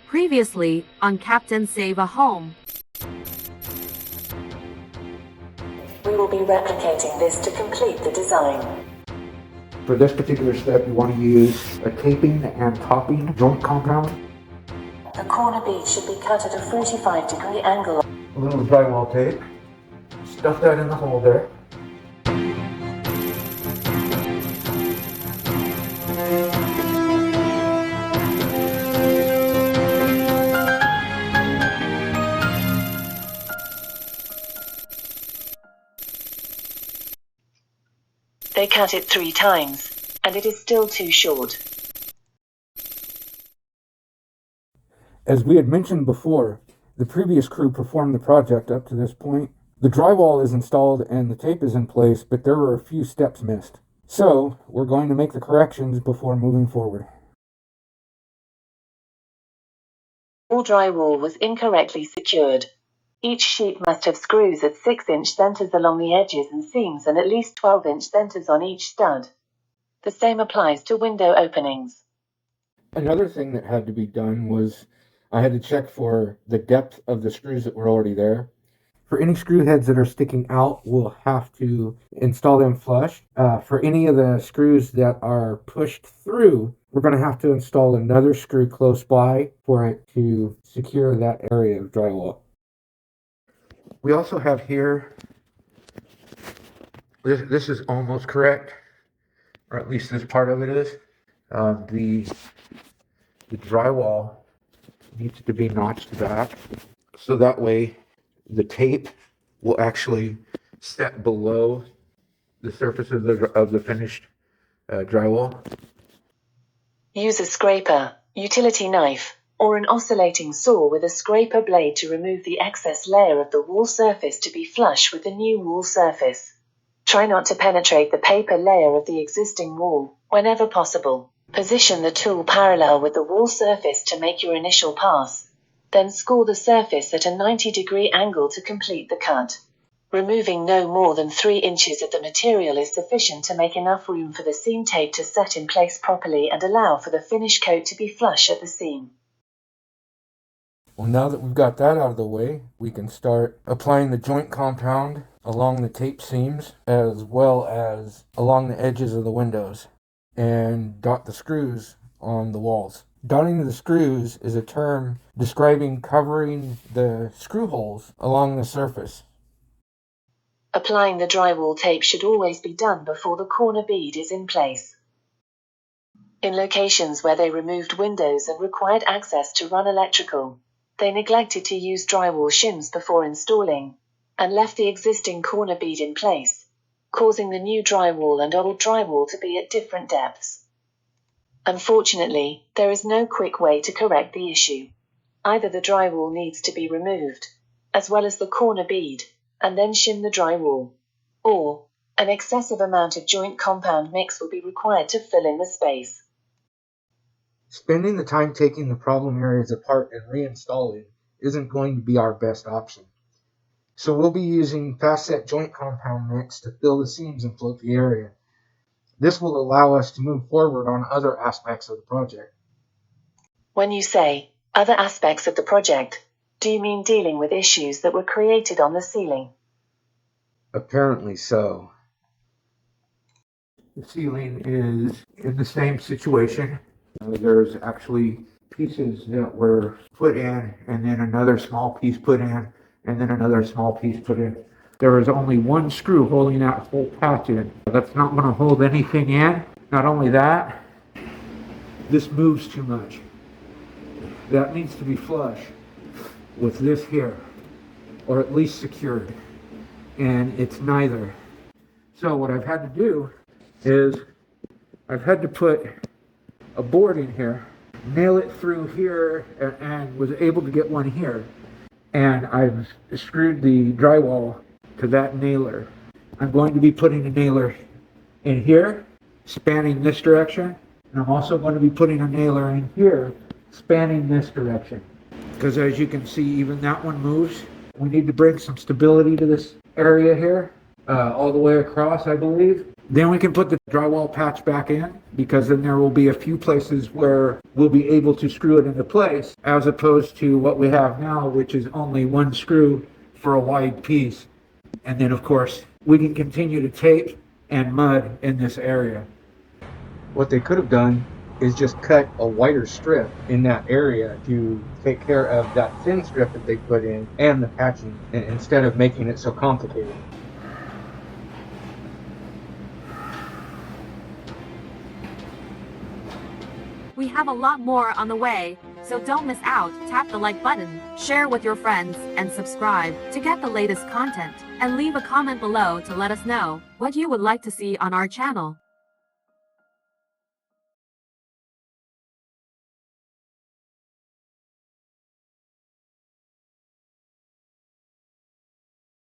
Previously, on Captain Save a Home. We will be replicating this to complete the design. For this particular step, you want to use a taping and topping joint compound. The corner bead should be cut at a 45-degree angle. A little drywall tape. Stuff that in the hole there. They cut it 3 times, and it is still too short. As we had mentioned before, the previous crew performed the project up to this point. The drywall is installed and the tape is in place, but there were a few steps missed. So, we're going to make the corrections before moving forward. All drywall was incorrectly secured. Each sheet must have screws at 6-inch centers along the edges and seams and at least 12-inch centers on each stud. The same applies to window openings. Another thing that had to be done was I had to check for the depth of the screws that were already there. For any screw heads that are sticking out, we'll have to install them flush. For any of the screws that are pushed through, we're going to have to install another screw close by for it to secure that area of drywall. We also have here, this is almost correct, or at least this part of it is. The drywall needs to be notched back, so that way the tape will actually set below the surface of the finished drywall. Use a scraper, utility knife, or an oscillating saw with a scraper blade to remove the excess layer of the wall surface to be flush with the new wall surface. Try not to penetrate the paper layer of the existing wall, whenever possible. Position the tool parallel with the wall surface to make your initial pass. Then score the surface at a 90-degree angle to complete the cut. Removing no more than 3 inches of the material is sufficient to make enough room for the seam tape to set in place properly and allow for the finish coat to be flush at the seam. Well, now that we've got that out of the way, we can start applying the joint compound along the tape seams as well as along the edges of the windows and dot the screws on the walls. Dotting the screws is a term describing covering the screw holes along the surface. Applying the drywall tape should always be done before the corner bead is in place. In locations where they removed windows and required access to run electrical, they neglected to use drywall shims before installing, and left the existing corner bead in place, causing the new drywall and old drywall to be at different depths. Unfortunately, there is no quick way to correct the issue. Either the drywall needs to be removed, as well as the corner bead, and then shim the drywall, or an excessive amount of joint compound mix will be required to fill in the space. Spending the time taking the problem areas apart and reinstalling isn't going to be our best option. So we'll be using fast set joint compound mix to fill the seams and float the area. This will allow us to move forward on other aspects of the project. When you say other aspects of the project, do you mean dealing with issues that were created on the ceiling? Apparently so. The ceiling is in the same situation. There's actually pieces that were put in, and then another small piece put in, and then another small piece put in. There is only one screw holding that whole patch in. That's not going to hold anything in. Not only that, this moves too much. That needs to be flush with this here, or at least secured. And it's neither. So what I've had to do is I've had to put a board in here, nail it through here, and was able to get one here. And I've screwed the drywall to that nailer. I'm going to be putting a nailer in here, spanning this direction, and I'm also going to be putting a nailer in here, spanning this direction. Because as you can see, even that one moves. We need to bring some stability to this area here, all the way across, I believe. Then we can put the drywall patch back in, because then there will be a few places where we'll be able to screw it into place, as opposed to what we have now, which is only one screw for a wide piece. And then of course we can continue to tape and mud in this area. What they could have done is just cut a wider strip in that area to take care of that thin strip that they put in and the patching, instead of making it so complicated. We have a lot more on the way, so don't miss out. Tap the like button, share with your friends, and subscribe to get the latest content. And leave a comment below to let us know what you would like to see on our channel.